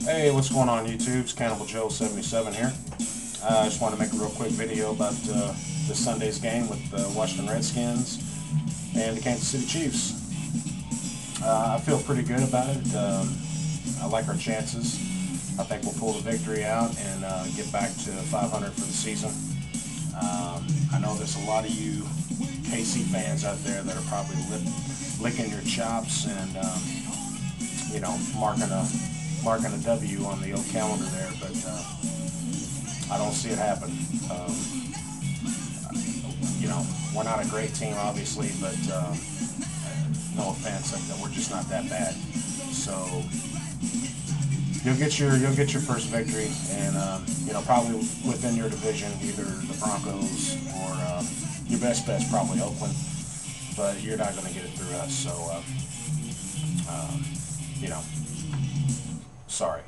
Hey, what's going on YouTube? It's Cannibal Joe 77 here. I just want to make a real quick video about this Sunday's game with the Washington Redskins and the Kansas City Chiefs. I feel pretty good about it. I like our chances. I think we'll pull the victory out and get back to 500 for the season. I know there's a lot of you KC fans out there that are probably licking your chops and marking a W on the old calendar there, but I don't see it happen. We're not a great team, obviously, but no offense, we're just not that bad. So you'll get your first victory, and probably within your division, either the Broncos or your best bet's probably Oakland, but you're not going to get it through us. So sorry.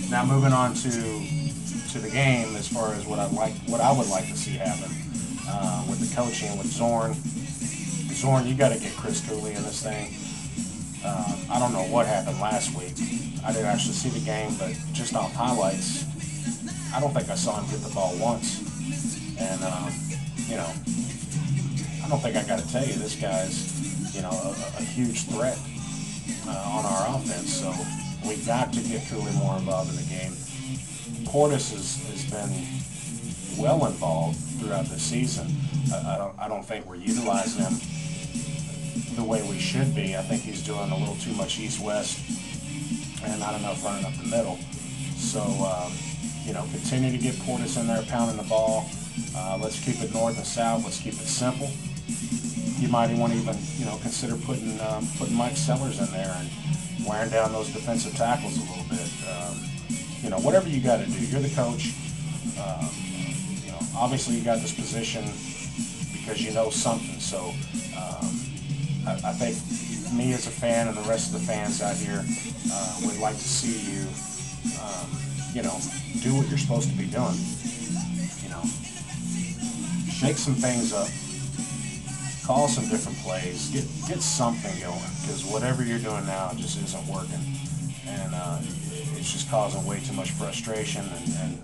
Now moving on to the game, as far as what I would like to see happen with the coaching with Zorn. Zorn, you got to get Chris Cooley in this thing. I don't know what happened last week. I didn't actually see the game, but just off highlights, I don't think I saw him get the ball once. And I don't think I got to tell you, this guy's a huge threat on our offense, so we got to get Cooley more involved in the game. Portis has been well involved throughout the season. I don't think we're utilizing him the way we should be. I think he's doing a little too much east-west and not enough running up the middle. So continue to get Portis in there pounding the ball. Let's keep it north and south. Let's keep it simple. You might want to even consider putting Mike Sellers in there and wearing down those defensive tackles a little bit. Whatever you got to do. You're the coach. Obviously you got this position because you know something. So I think me as a fan and the rest of the fans out here would like to see you, do what you're supposed to be doing. Shake some things up. Call some different plays, get something going, because whatever you're doing now just isn't working, and it's just causing way too much frustration, and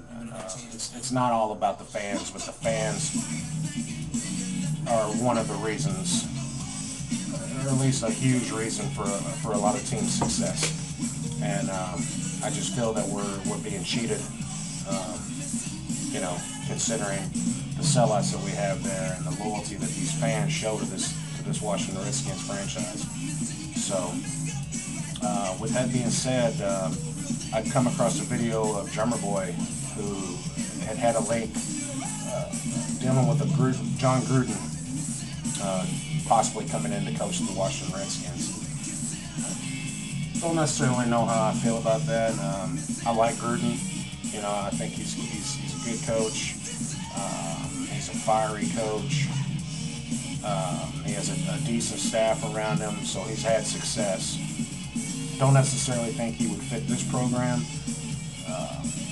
it's not all about the fans, but the fans are one of the reasons, or at least a huge reason for a lot of team success, and I just feel that we're being cheated, considering the sellouts that we have there and the loyalty that these fans show to this Washington Redskins franchise. So, with that being said, I'd come across a video of Drummer Boy who had a link dealing with John Gruden possibly coming in to coach the Washington Redskins. Don't necessarily know how I feel about that. I like Gruden. I think he's a good coach. He's a fiery coach. He has a decent staff around him, so he's had success. Don't necessarily think he would fit this program.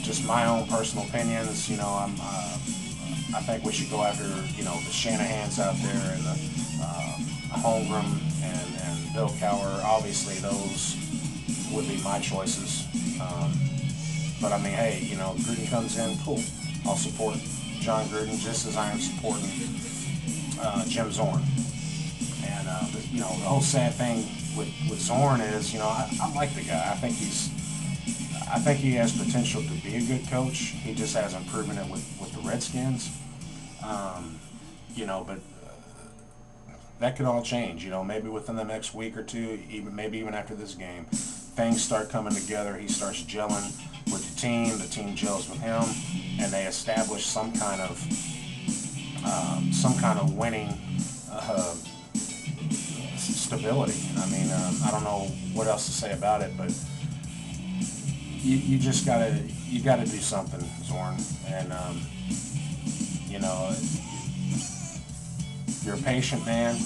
Just my own personal opinions. I think we should go after the Shanahans out there and the Holmgren and Bill Cowher. Obviously, those would be my choices. But I mean, hey, Gruden comes in, cool. I'll support John Gruden just as I am supporting Jim Zorn. And the whole sad thing with Zorn is, I like the guy. I think he has potential to be a good coach. He just hasn't proven it with the Redskins. But that could all change. Maybe within the next week or two, maybe even after this game, things start coming together. He starts gelling with the team gels with him, and they establish some kind of winning stability. I mean, I don't know what else to say about it, but you just gotta do something, Zorn, and you're a patient man.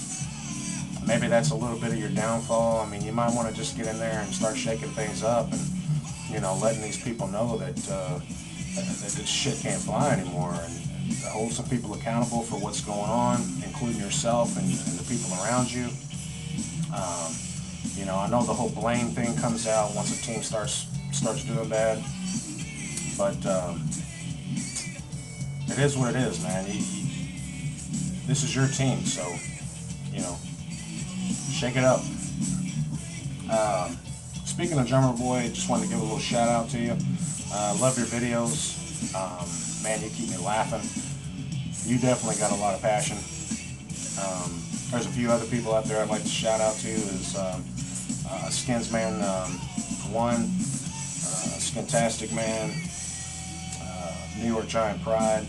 Maybe that's a little bit of your downfall. I mean, you might want to just get in there and start shaking things up and letting these people know that this shit can't fly anymore, and hold some people accountable for what's going on, including yourself and the people around you. You know, I know the whole blame thing comes out once a team starts doing bad, but it is what it is, man. This is your team, so you know, shake it up. Speaking of Drummer Boy, just wanted to give a little shout out to you. Love your videos. Man, you keep me laughing. You definitely got a lot of passion. There's a few other people out there I'd like to shout out to. Is Skinsman 1, Skintastic Man, New York Giant Pride.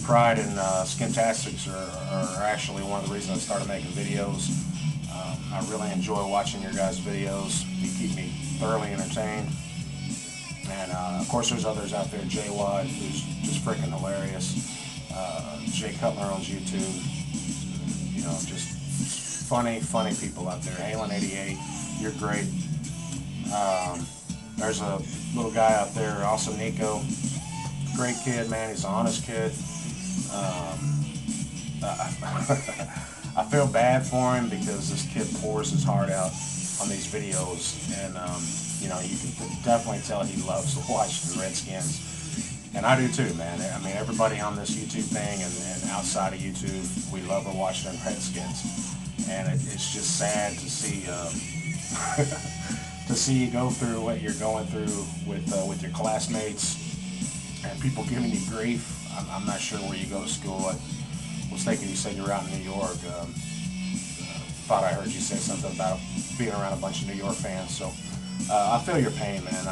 Pride and Skintastics are actually one of the reasons I started making videos. I really enjoy watching your guys' videos. You keep me thoroughly entertained. And of course there's others out there. Jay Watt, who's just freaking hilarious. Jay Cutler owns YouTube. You know, just funny people out there. Halen88, you're great. There's a little guy out there, also Nico. Great kid, man. He's an honest kid. I feel bad for him because this kid pours his heart out on these videos, and you know, you can definitely tell he loves to watch the Redskins, and I do too, man. I mean, everybody on this YouTube thing and outside of YouTube, we love to watch them Redskins, and it's just sad to see to see you go through what you're going through with your classmates and people giving you grief. I'm not sure where you go to school. I was thinking you said you were out in New York. Thought I heard you say something about being around a bunch of New York fans. So I feel your pain, man.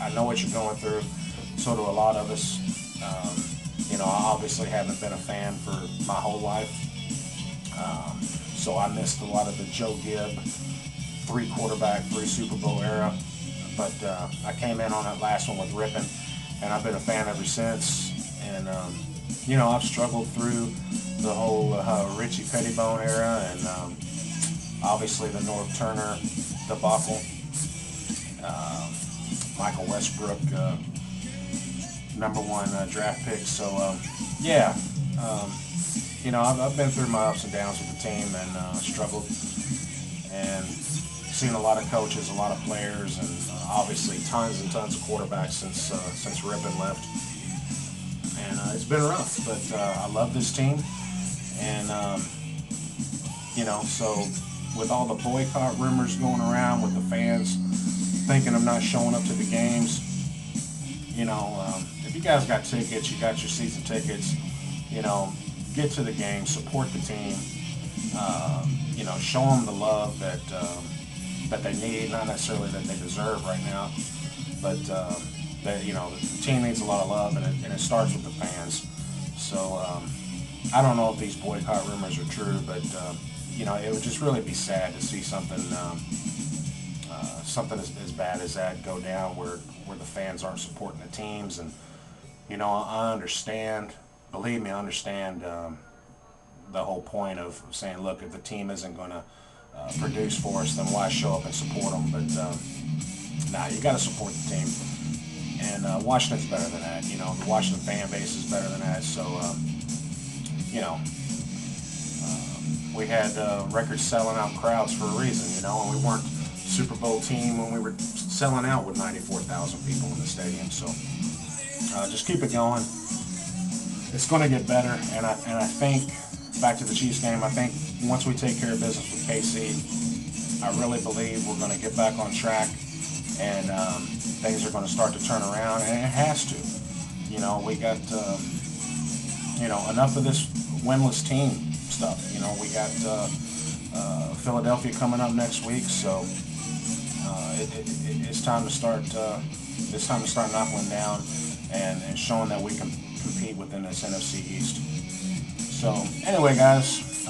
I know what you're going through. So do a lot of us. You know, I obviously haven't been a fan for my whole life. So I missed a lot of the Joe Gibb 3 quarterback, 3 Super Bowl era. But I came in on that last one with Rippin', and I've been a fan ever since. And you know, I've struggled through the whole Richie Pettibone era, and obviously the North Turner debacle. Michael Westbrook, #1 draft pick. So yeah, you know, I've been through my ups and downs with the team, and struggled, and seen a lot of coaches, a lot of players, and obviously tons and tons of quarterbacks since Rippin left. And it's been rough, but I love this team. And, you know, so with all the boycott rumors going around with the fans thinking I'm not showing up to the games, you know, if you guys got tickets, you got your season tickets, you know, get to the game, support the team, you know, show them the love that they need, not necessarily that they deserve right now, but that, you know, the team needs a lot of love, and it starts with the fans. So I don't know if these boycott rumors are true, but you know, it would just really be sad to see something as bad as that go down, where the fans aren't supporting the teams. And you know, I understand, believe me, I understand the whole point of saying, look, if the team isn't going to produce for us, then why show up and support them? But nah, you got to support the team. And Washington's better than that. You know, the Washington fan base is better than that. So, you know, we had record selling out crowds for a reason, you know, and we weren't Super Bowl team when we were selling out with 94,000 people in the stadium. So just keep it going. It's going to get better. And I think, back to the Chiefs game, I think once we take care of business with KC, I really believe we're going to get back on track. And things are going to start to turn around, and it has to. You know, we got, you know, enough of this winless team stuff. You know, we got Philadelphia coming up next week, so it's time to start. It's time to start knocking them down and showing that we can compete within this NFC East. So anyway, guys.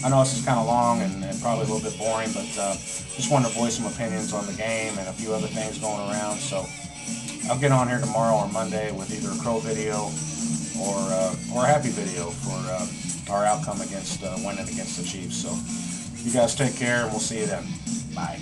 I know this is kind of long and probably a little bit boring, but just wanted to voice some opinions on the game and a few other things going around. So I'll get on here tomorrow or Monday with either a crow video or a happy video for our outcome against winning against the Chiefs. So you guys take care, and we'll see you then. Bye.